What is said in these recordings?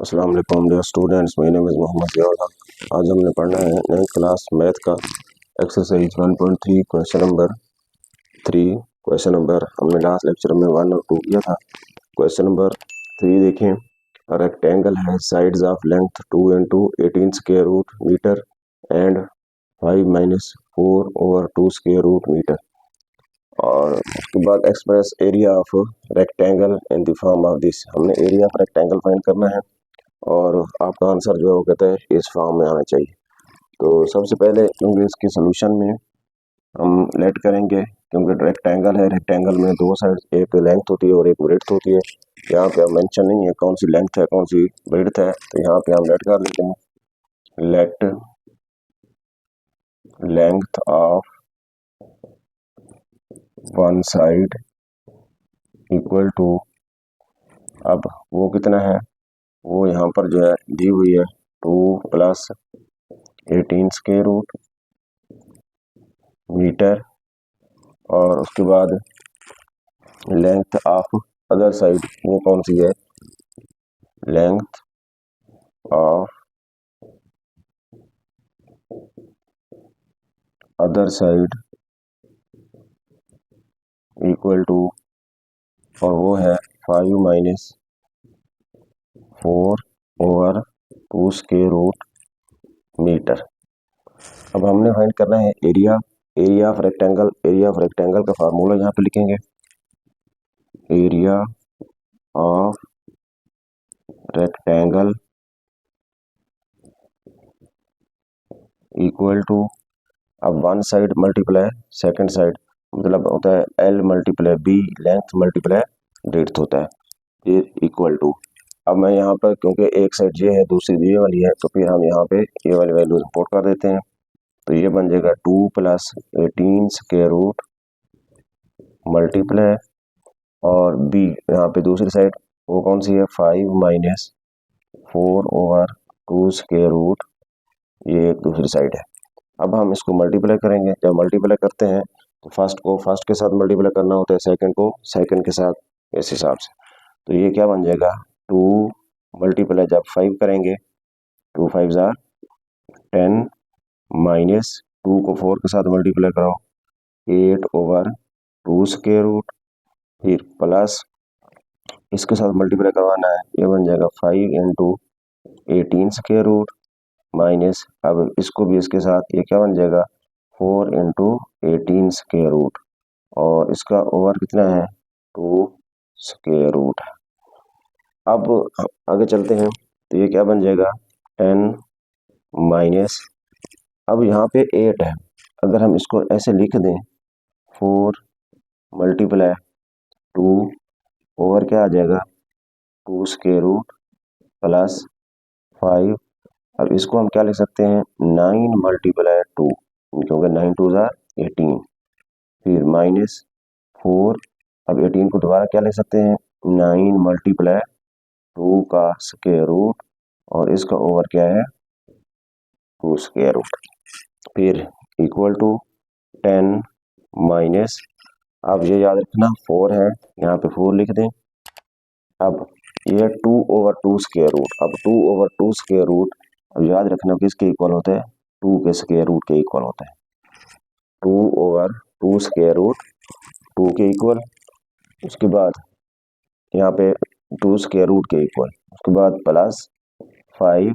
अस्सलाम वालेकुम dear students, my name is Mohammad Ziaul Haq. आज हमने पढ़ना है 9th क्लास मैथ का exercise 1.3 question number 3। Question number हमने लास्ट लेक्चर में 1 और 2 किया था। क्वेश्चन नंबर 3 देखें। रेक्टेंगल है, sides of length 2 into 18 square root meter and 5 minus 4 over 2 square root meter. और उसके बाद express area of rectangle in the form of this. हमने एरिया ऑफ रेक्टेंगल फाइंड करना है और आपका आंसर जो है वो कहते हैं इस फॉर्म में आना चाहिए। तो सबसे पहले क्योंकि इसके सोल्यूशन में हम लेट करेंगे, क्योंकि रेक्टेंगल है, रेक्टेंगल में दो साइड, एक लेंथ होती है और एक ब्रेड्थ होती है। यहाँ पे हम मेंशन नहीं है कौन सी लेंथ है कौन सी ब्रेड्थ है, तो यहाँ पे हम लेट कर लेते हैं let length of one side equal to, अब वो कितना है, वो यहाँ पर जो है दी हुई है 2 + 18 स्क्वायर रूट मीटर, और उसके बाद लेंथ ऑफ अदर साइड वो कौन सी है, length of other side equal to, और वो है 5 minus 4 over 2 square root metre. अब हमने फाइंड करना है area, area of rectangle. Area of rectangle का फार्मूला यहाँ पे लिखेंगे, area of rectangle equal to, अब one side multiply second side, मतलब होता है L multiply B, length multiply breadth होता है, ये इक्वल टू। अब मैं यहाँ पर क्योंकि एक साइड ये है दूसरी ये वाली है, तो फिर हम यहाँ पे ये वाली वैल्यू इंपोर्ट कर देते हैं। तो ये बन जाएगा 2 + 18 स्क्वायर रूट मल्टीप्लाई, और B यहाँ पे दूसरी साइड वो कौन सी है, 5 minus 4 over 2 स्क्वायर रूट, ये एक दूसरी साइड है। अब हम इसको मल्टीप्लाई करेंगे, जब मल्टीप्लाई करते हैं तो फर्स्ट को फर्स्ट के साथ मल्टीप्लाई करना होता है, सेकंड को सेकंड के साथ, इस हिसाब से। तो ये क्या बन जाएगा, 2 मल्टीप्लाई जब 5 करेंगे, 2 5 = 10 माइनस 2 को 4 के साथ मल्टीप्लाई कराओ 8 over 2 स्क्वायर रूट, फिर प्लस इसके साथ मल्टीप्लाई करवाना है, ये बन जाएगा 5 into 18 स्क्वायर रूट माइनस, अब इसको भी इसके साथ, ये क्या बन जाएगा 4 into 18 स्क्वायर रूट, और इसका ओवर कितना है 2 स्क्वायर रूट है। अब आगे चलते हैं, तो ये क्या बन जाएगा 10 माइनस, अब यहाँ पे 8 है, अगर हम इसको ऐसे लिख दें 4 मल्टीप्लाई 2 ओवर क्या आ जाएगा 2 स्क्वायर रूट प्लस 5, अब इसको हम क्या लिख सकते हैं 9 मल्टीप्लाई 2, क्योंकि 9 2 = 18, फिर माइनस 4, अब 18 को दोबारा क्या लिख सकते हैं 9 मल्टीप्लाई 2 का स्क्वायर रूट, और इसका ओवर क्या है 2 स्क्वायर रूट, फिर इक्वल टू 10 माइनस, अब ये याद रखना 4 है, यहाँ पे 4 लिख दें। अब ये 2 over 2 स्क्वायर रूट, अब 2 over 2 स्क्वायर रूट, अब याद रखना किसके इक्वल होता है, 2 के स्क्वायर रूट के इक्वल होता है, 2 over 2 स्क्वायर रूट 2 के इक्वल, उसके बाद यहाँ पे 2 स्क्वायर रूट के इक्वल, उसके बाद प्लस 5,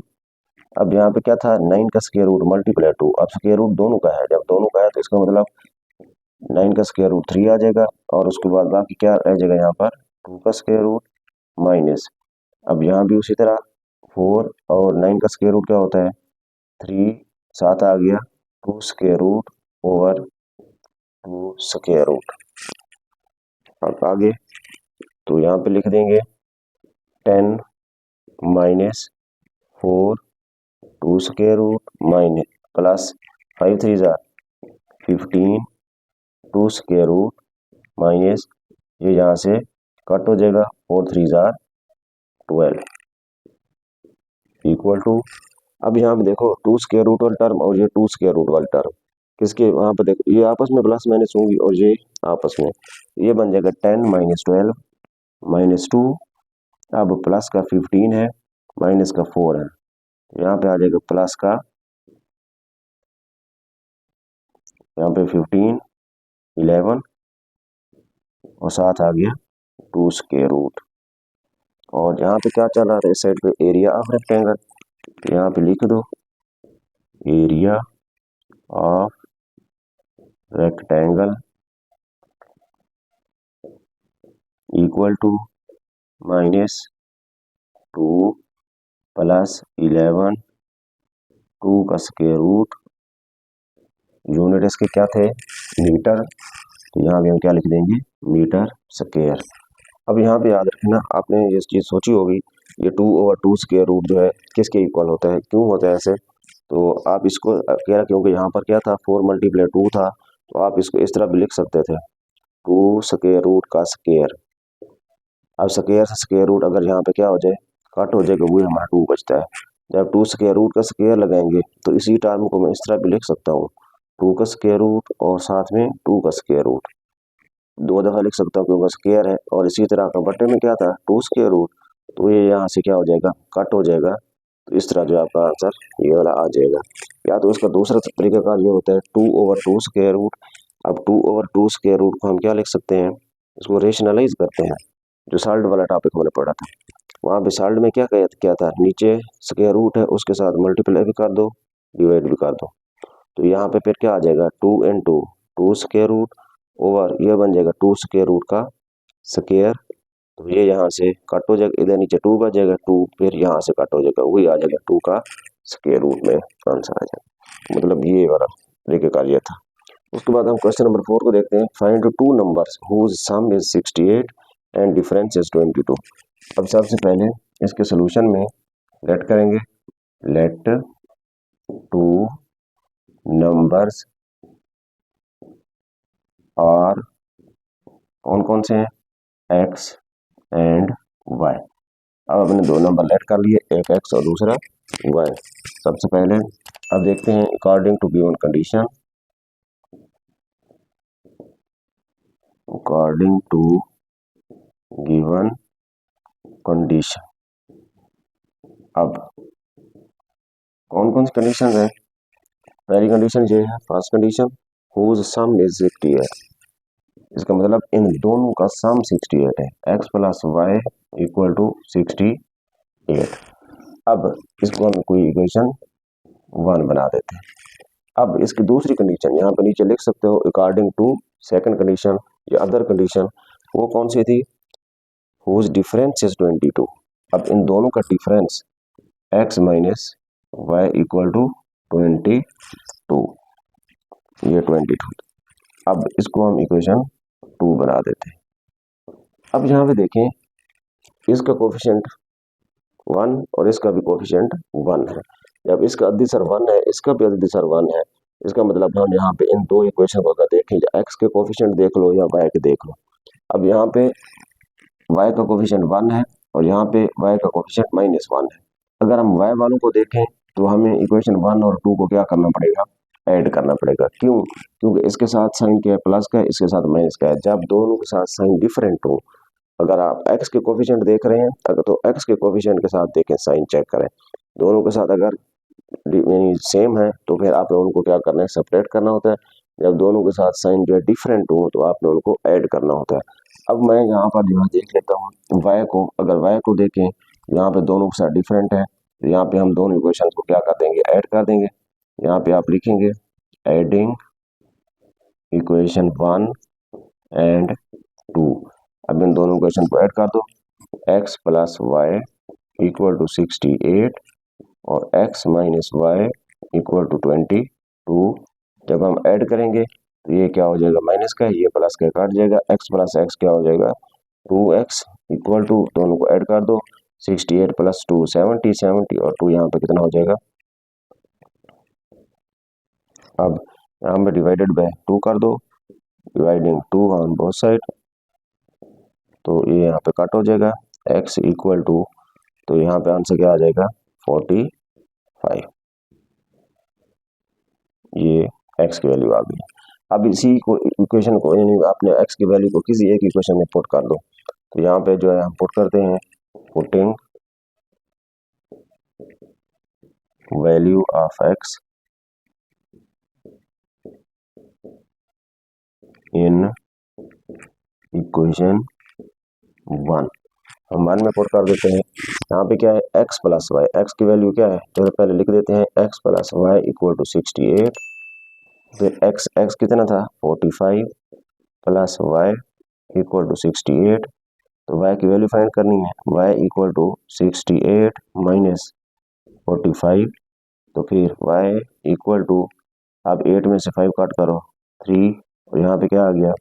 अब यहाँ पे क्या था 9 का स्क्वायर रूट मल्टीप्लाई 2, अब स्क्वायर रूट दोनों का है, जब दोनों का है तो इसका मतलब 9 का स्क्वायर रूट 3 आ जाएगा, और उसके बाद बाकी क्या रह जाएगा यहाँ पर 2 का स्क्वायर रूट माइनस, अब यहाँ भी उसी तरह 4 और 9 का स्क्वायर रूट क्या होता है 3, 7 आ गया 2 square root over 2 square root. अब आगे तो यहाँ पे लिख देंगे 10 minus 4 2 square root minus plus 5 3 = 15 2 square root minus, ये यहाँ से कट हो जाएगा 4 3 = 12 इक्वल टू, अब यहाँ पे देखो 2 स्क्वायर रूट वाला टर्म और ये 2 स्क्वायर रूट वाला टर्म किसके, वहाँ पे देखो ये आपस में प्लस माइनस होंगी और ये आपस में, ये बन जाएगा 10 - 12 - 2, अब प्लस का 15 है माइनस का 4 है, यहाँ पे आ जाएगा प्लस का, यहाँ पे 15, 11 और साथ आ गया 2 स्क्वायर रूट। और यहाँ पे क्या चल रहा था इस साइड पे, एरिया ऑफ रेक्टेंगल, तो यहाँ पे लिख दो area of rectangle equal to -2 plus 11 2 का स्क्वायर रूट, यूनिट इसके क्या थे मीटर, तो यहाँ भी हम क्या लिख देंगे मीटर स्क्वायर। अब यहाँ पे याद रखना, आपने ये चीज़ सोची होगी ये 2/2 स्क्वायर रूट जो है किसके इक्वल होता है, क्यों होता है ऐसे, तो आप इसको क्या, क्योंकि यहाँ पर क्या था 4 × 2 था, तो आप इसको इस तरह भी लिख सकते थे 2 स्क्वायर रूट का स्क्वायर। अब स्क्वायर से स्क्वायर रूट अगर यहाँ पे क्या हो जाए कट हो जाएगा, वही हमारा 2 बचता है। जब 2 स्क्वायर रूट का स्क्वायर लगाएंगे तो इसी टर्म को मैं इस तरह भी लिख सकता हूँ 2 का स्क्वायर रूट और साथ में 2 का स्क्वायर रूट, 2 दफ़ा लिख सकता हूँ क्योंकि स्क्वायर है। और इसी तरह का बटे में क्या था 2 स्क्वायर रूट, तो ये यहाँ से क्या हो जाएगा कट हो जाएगा, तो इस तरह जो आपका आंसर ये वाला आ जाएगा। या तो इसका दूसरा तरीका ये होता है 2/2 स्क्वायर रूट। अब 2/2 स्क्वायर रूट को हम क्या लिख सकते हैं, इसको रेशनलाइज करते हैं, जो सॉल्व वाला टॉपिक हमने पढ़ा था वहाँ पे सॉल्व में क्या था, नीचे स्क्वायर रूट है उसके साथ मल्टीप्लाई भी कर दो डिवाइड भी कर दो, तो यहाँ पे फिर क्या आ जाएगा 2 × 2 स्क्वायर रूट ओवर ये बन जाएगा 2 स्क्वायर रूट का स्क्वायर, तो ये यहाँ से कट हो जाएगा, इधर नीचे 2 बचेगा 2, फिर यहाँ से कट हो जाएगा, वही आ जाएगा 2 का स्क्वायर रूट में आंसर आ जाएगा। मतलब ये वाला तरीके का ये था। उसके बाद हम क्वेश्चन नंबर 4 को देखते हैं, find 2 numbers whose sum is 68 and difference is 22। अब सबसे पहले इसके सोल्यूशन में लेट करेंगे, लेट 2 नंबर्स और कौन कौन से हैं x एंड y। अब अपने 2 नंबर लेट कर लिए, एक x और दूसरा y। सबसे पहले अब देखते हैं according to given condition, according to given condition. अब कौन कौन सी कंडीशन है, पहली कंडीशन ये है, first condition whose sum is 68, इसका मतलब इन दोनों का सम 68 है, x + y = 68। अब इसको हम कोई इक्वेशन 1 बना देते हैं। अब इसकी दूसरी कंडीशन यहाँ पे नीचे लिख सकते हो, अकॉर्डिंग टू सेकंड कंडीशन या अदर कंडीशन, वो कौन सी थी, हुज डिफरेंस इज 22। अब इन दोनों का डिफरेंस x - y = 22, ये 22। अब इसको हम इक्वेशन 2 बना देते हैं। अब यहाँ पे देखें, इसका कोफिशिएंट 1 और इसका भी कोफिशिएंट 1 है। जब इसका अदिशर 1 है, इसका भी अदिशर 1 है, इसका मतलब हम यहाँ पे इन दो इक्वेशन को अगर देखें, या x के कोफिशिएंट देख लो या y के देख लो। अब यहाँ पे y का कोफिशिएंट 1 है और यहाँ पे y का कोफिशिएंट -1 है। अगर हम y वालों को देखें तो हमें इक्वेशन 1 और 2 को क्या करना पड़ेगा, ऐड करना पड़ेगा। क्यों, क्योंकि इसके साथ साइन क्या है प्लस का है, इसके साथ माइनस का है। जब दोनों के साथ साइन डिफरेंट हो, अगर आप x के कोफिशिएंट देख रहे हैं अगर, तो x के कोफिशिएंट के साथ देखें साइन चेक करें, दोनों के साथ अगर सेम है तो फिर आपने उनको क्या करना है, सेपरेट करना होता है। जब दोनों के साथ साइन जो है डिफरेंट हो तो आपने उनको ऐड करना होता है। अब मैं यहाँ पर जो है देख लेता हूँ y को, अगर y को देखें यहाँ पे दोनों के साथ डिफरेंट है, तो यहाँ पे हम दोनों इक्वेशन को क्या कर देंगे, ऐड कर देंगे। यहाँ पे आप लिखेंगे एडिंग इक्वेशन 1 एंड 2। अब इन दोनों इक्वेशन को ऐड कर दो, x + y = 68 और x - y = 22। जब हम ऐड करेंगे तो ये क्या हो जाएगा, माइनस का है, ये प्लस का काट जाएगा, x + x क्या हो जाएगा 2x = दोनों को ऐड कर दो, 68 + 2 70 70 और 2 यहाँ पे कितना हो जाएगा। अब यहाँ पे डिवाइडेड बाय 2 कर दो, डिवाइडिंग 2 ऑन बोथ साइड, तो ये यहाँ पे कट हो जाएगा, x = तो यहाँ पे आंसर क्या आ जाएगा 45। ये x की वैल्यू आ गई। अब इसी को इक्वेशन को यानी आपने x की वैल्यू को किसी एक इक्वेशन में पुट कर दो, तो यहाँ पे जो है हम पुट करते हैं, putting value of x in equation 1 हम 1 में पुट कर देते हैं। यहाँ पे क्या है x प्लस वाई, एक्स की वैल्यू क्या है तो पहले लिख देते हैं x plus y equal to 68। फिर x कितना था 45 प्लस वाई इक्वल टू 68। तो y की वैल्यू फाइंड करनी है, y इक्वल टू 68 माइनस 45। तो फिर y इक्वल टू, अब 8 में से 5 काट करो 3, और यहाँ पे क्या आ गया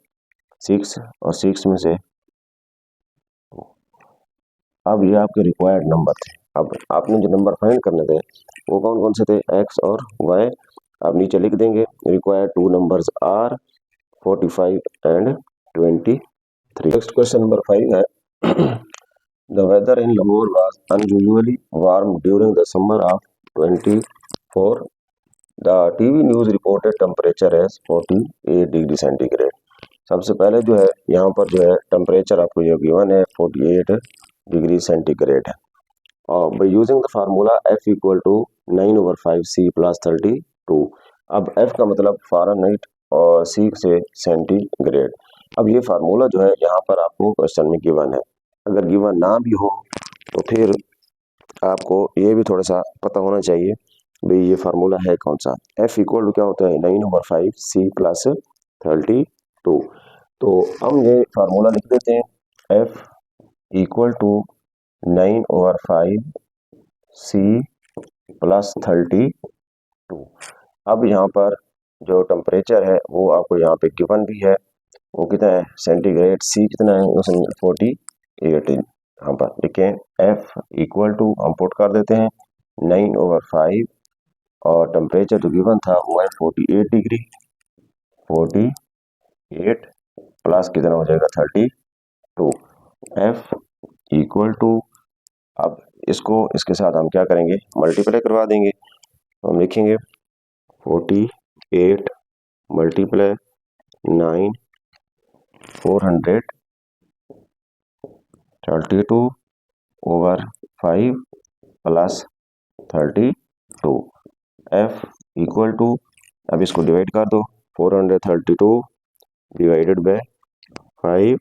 6, और 6 में से, अब ये आपके रिक्वायर्ड नंबर थे। अब आपने जो नंबर फाइंड करने थे वो कौन कौन से थे x और y। आप नीचे लिख देंगे required 2 numbers are 45 and 23। Next question number 5 है the weather in Lahore was unusually warm during the summer of 24। The TV news reported temperature as 48 degree centigrade. सबसे पहले जो है यहाँ पर जो है टेम्परेचर आपको जो गिवन है 48 डिग्री सेंटीग्रेड है। और by using the formula f equal to 9/5c plus 32। अब f का मतलब फ़ारेनहाइट और c से सेंटीग्रेड। अब ये फार्मूला जो है यहाँ पर आपको क्वेश्चन में गिवन है। अगर गिवन ना भी हो तो फिर आपको ये भी थोड़ा सा पता होना चाहिए भाई ये फार्मूला है कौन सा। f इक्वल टू क्या होता है 9/5c प्लस 32। तो हम ये फार्मूला लिख देते हैं f equal to 9/5c plus 32। अब यहाँ पर जो टेम्परेचर है वो आपको यहाँ पे गिवन भी है, वो कितना है सेंटीग्रेड, c कितना है उसमें 48। यहाँ पर लिखें f इक्वल टू, हम पुट कर देते हैं 9/5 और टेम्परेचर जो गिवन था वो है 48 डिग्री, 48 प्लस कितना हो जाएगा 32। f इक्वल टू, अब इसको इसके साथ हम क्या करेंगे मल्टीप्लाई करवा देंगे। हम लिखेंगे 48 multiply 9 432 over 5 plus 32। f equal to, अब इसको डिवाइड कर दो 432 डिवाइडेड बाय 5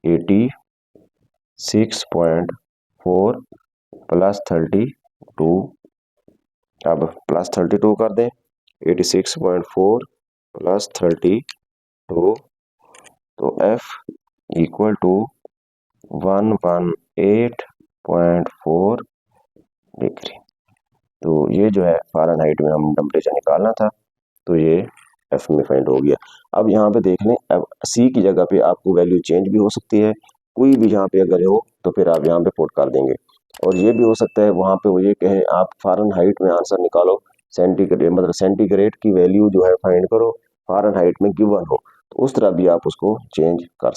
86.4 प्लस 32। अब प्लस 32 कर दें 86.4 प्लस 32। तो f इक्वल टू 118.4 डिग्री। तो ये जो है फ़ारेनहाइट में हम टेम्परेचर निकालना था, तो ये f में फाइंड हो गया। अब यहाँ पे देख लें, अब c की जगह पे आपको वैल्यू चेंज भी हो सकती है, कोई भी यहाँ पे अगर हो तो फिर आप यहाँ पे पुट कर देंगे। और ये भी हो सकता है वहाँ पे वो ये कहें आप फ़ारेनहाइट में आंसर निकालो, सेंटीग्रेड मतलब सेंटीग्रेड की वैल्यू जो है फाइंड करो, फ़ारेनहाइट में गिवन हो, तो उस तरह भी आप उसको चेंज कर